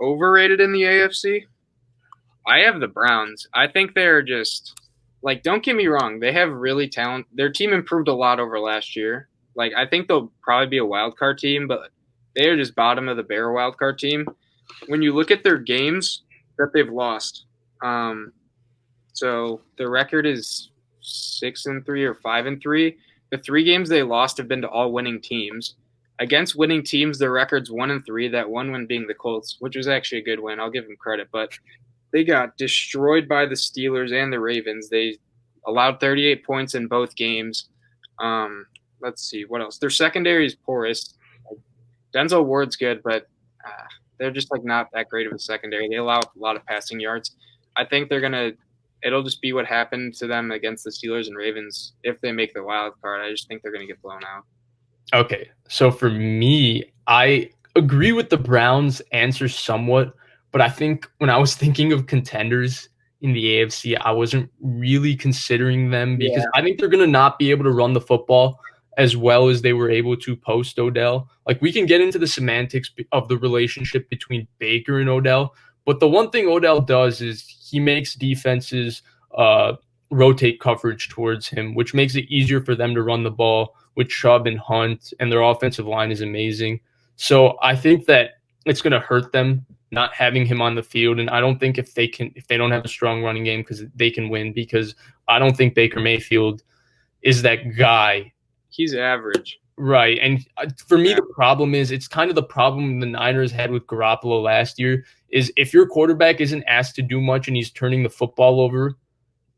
Overrated in the AFC? I have the Browns. I think they're just like, don't get me wrong, they have really talent. Their team improved a lot over last year. Like, I think they'll probably be a wild card team, but they are just bottom of the barrel wild card team. When you look at their games that they've lost, um, so the record is 6-3 or 5-3. The three games they lost have been to all winning teams. Against winning teams, their record's 1-3. That one win being the Colts, which was actually a good win. I'll give them credit, but they got destroyed by the Steelers and the Ravens. They allowed 38 points in both games. Let's see what else. Their secondary is porous. Denzel Ward's good, but they're just like not that great of a secondary. They allow a lot of passing yards. I think they're gonna. It'll just be what happened to them against the Steelers and Ravens if they make the wild card. I just think they're gonna get blown out. Okay, so for me, I agree with the Browns' answer somewhat, but I think when I was thinking of contenders in the AFC, I wasn't really considering them because Yeah, I think they're going to not be able to run the football as well as they were able to post Odell. Like, we can get into the semantics of the relationship between Baker and Odell, but the one thing Odell does is he makes defenses rotate coverage towards him, which makes it easier for them to run the ball with Chubb and Hunt, and their offensive line is amazing. So I think that it's going to hurt them not having him on the field, and I don't think if they don't have a strong running game because they can win, because I don't think Baker Mayfield is that guy. he's average. Right. And for me, Yeah. the problem is it's kind of the problem the Niners had with Garoppolo last year is if your quarterback isn't asked to do much and he's turning the football over,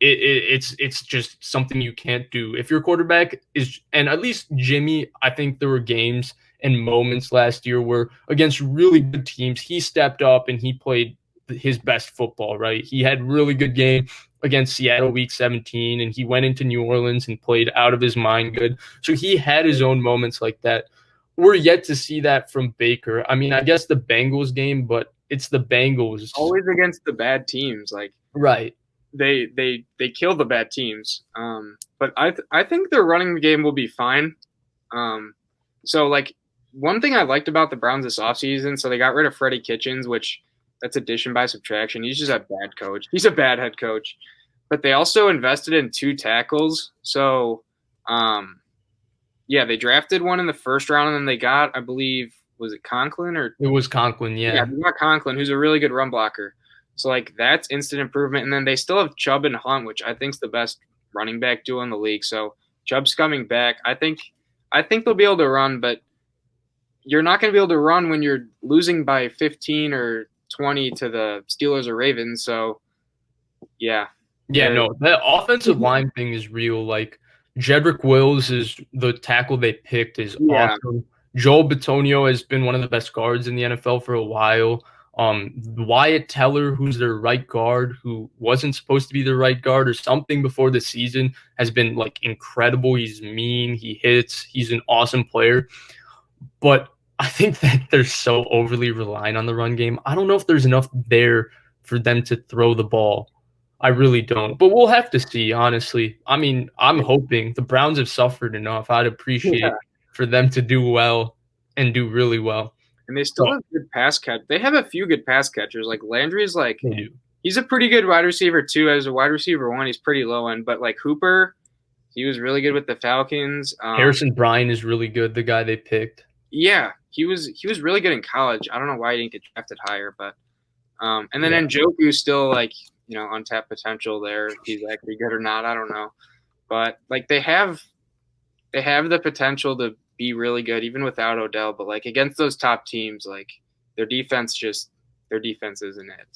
it's just something you can't do. If your quarterback is, and at least Jimmy, I think there were games and moments last year where against really good teams, he stepped up and he played his best football, right? He had really good game against Seattle week 17 and he went into New Orleans and played out of his mind good. So he had his own moments like that. We're yet to see that from Baker. I mean, I guess the Bengals game, but it's the Bengals. Always against the bad teams. Like Right. they kill the bad teams. But I think their running game will be fine. So like one thing I liked about the Browns this offseason, so they got rid of Freddie Kitchens, which that's addition by subtraction. He's just a bad coach. He's a bad head coach. But they also invested in two tackles. So yeah, they drafted one in the first round and then they got, I believe, was it Conklin or It was Conklin, yeah, yeah. they got Conklin, who's a really good run blocker. So like that's instant improvement. And then they still have Chubb and Hunt, which I think's the best running back duo in the league. So Chubb's coming back. I think they'll be able to run, but you're not going to be able to run when you're losing by 15 or 20 to the Steelers or Ravens. So yeah, Yeah, no, that offensive line thing is real. Like, Jedrick Wills is the tackle they picked is yeah, awesome. Joel Bitonio has been one of the best guards in the NFL for a while. Wyatt Teller, who's their right guard, who wasn't supposed to be their right guard or something before the season, has been like incredible. He's mean, he hits, he's an awesome player. But I think that they're so overly reliant on the run game. I don't know if there's enough there for them to throw the ball. I really don't. But we'll have to see, honestly. I mean, I'm hoping the Browns have suffered enough. I'd yeah. appreciate for them to do well and do really well. And they So still have good pass catch. They have a few good pass catchers. Like Landry's like they do. he's a pretty good wide receiver too. As a wide receiver one, he's pretty low end. But like Hooper, he was really good with the Falcons. Harrison Bryant is really good, the guy they picked. Yeah, he was really good in college. I don't know why he didn't get drafted higher, but and then Yeah. Njoku's still like untapped potential there. If he's actually good or not, I don't know. But like they have the potential to be really good even without Odell. But like against those top teams, like their defense isn't it.